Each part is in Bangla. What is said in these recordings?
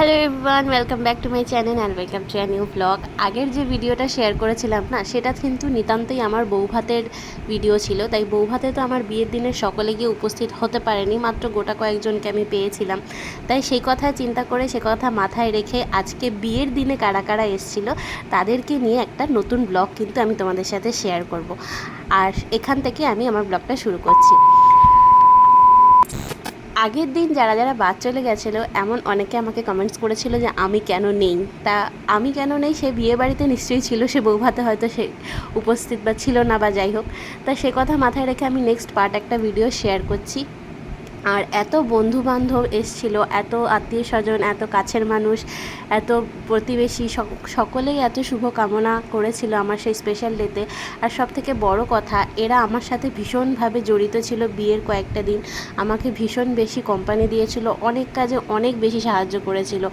Hello everyone, welcome back to my channel and welcome to a new blog. আগের যে ভিডিওটা শেয়ার করেছিলাম না, সেটা কিন্তু নিতান্তই আমার বৌভাতের ভিডিও ছিল। তাই বৌভাতে তো আমার বিয়ের দিনে সকলে গিয়ে উপস্থিত হতে পারেনি, মাত্র গোটা কয়েকজনকে আমি পেয়েছিলাম। তাই সেই কথা চিন্তা করে, সে কথা মাথায় রেখে আজকে বিয়ের দিনে কারা কারা এসেছিল তাদেরকে নিয়ে একটা নতুন ব্লগ কিন্তু আমি তোমাদের সাথে শেয়ার করব। আর এখান থেকে আমি আমার ব্লগটা শুরু করছি। আগের দিন যারা যারা বাদ চলে গেছিলো, এমন অনেকে আমাকে কমেন্টস করেছিল যে আমি কেন নেই। তা আমি কেন নেই, সে বিয়ে বাড়িতে নিশ্চয়ই ছিল, সে বৌভাতে হয়তো সে উপস্থিত বা ছিল না, বা যাই হোক। তা সে কথা মাথায় রেখে আমি নেক্সট পার্ট একটা ভিডিও শেয়ার করছি। আর এত বন্ধুবান্ধব এসছিল, এত আত্মীয় স্বজন, এত কাছের মানুষ, এত প্রতিবেশী, সকলেই এত শুভ কামনা করেছিল আমার সেই স্পেশাল ডেতে। আর সব থেকে বড় কথা, এরা আমার সাথে ভীষণভাবে জড়িত ছিল। বিয়ের কয়েকটা দিন আমাকে ভীষণ বেশি কোম্পানি দিয়েছিল, অনেক কাজে অনেক বেশি সাহায্য করেছিল।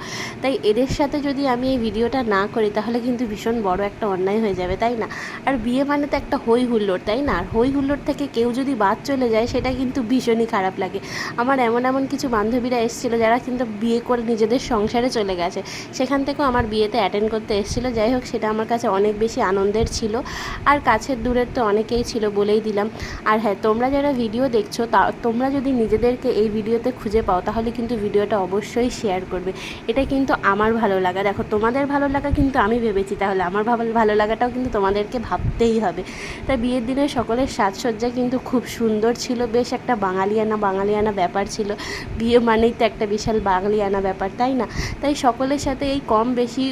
তাই এদের সাথে যদি আমি এই ভিডিওটা না করি তাহলে কিন্তু ভীষণ বড় একটা অন্যায় হয়ে যাবে, তাই না? আর বিয়ে মানে তো একটা হই হুল্লোড়, তাই না? আর হই হুল্লোড় থেকে কেউ যদি বাদ চলে যায়, সেটা কিন্তু ভীষণই খারাপ লাগে। আমার এমন কিছু বান্ধবীরা এসেছিলো যারা কিন্তু বিয়ে করে নিজেদের সংসারে চলে গেছে, সেখান থেকেও আমার বিয়েতে অ্যাটেন্ড করতে এসেছিলো। যাই হোক, সেটা আমার কাছে অনেক বেশি আনন্দের ছিল। আর কাছের দূরের তো অনেকেই ছিল, বলেই দিলাম। আর হ্যাঁ, তোমরা যারা ভিডিও দেখছো, তোমরা যদি নিজেদেরকে এই ভিডিওতে খুঁজে পাও, তাহলে কিন্তু ভিডিওটা অবশ্যই শেয়ার করবে। এটা কিন্তু আমার ভালো লাগা। দেখো, তোমাদের ভালো লাগা কিন্তু আমি ভেবেছি, তাহলে আমার ভালো লাগাটাও কিন্তু তোমাদেরকে ভাবতেই হবে। তাই বিয়ের দিনে সকলের সাজসজ্জা কিন্তু খুব সুন্দর ছিল, বেশ একটা বাঙালিয়ানা ব্যাপার ছিল। বিয়ে মানেই তো একটা বিশাল বাঙালিয়ানা ব্যাপার, তাই না? তাই সকলের সাথে এই কম বেশি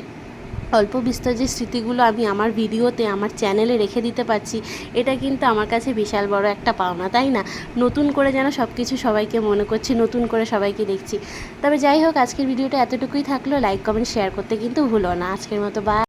অল্প বিস্তর যে স্মৃতিগুলো আমি আমার ভিডিওতে, আমার চ্যানেলে রেখে দিতে পারছি, এটা কিন্তু আমার কাছে বিশাল বড় একটা পাওনা, তাই না? নতুন করে যেন সব কিছু সবাইকে মনে করছি, নতুন করে সবাইকে দেখছি। তবে যাই হোক, আজকের ভিডিওটা এতটুকুই থাকলো। লাইক, কমেন্ট, শেয়ার করতে কিন্তু ভুলো না। আজকের মতো বাই।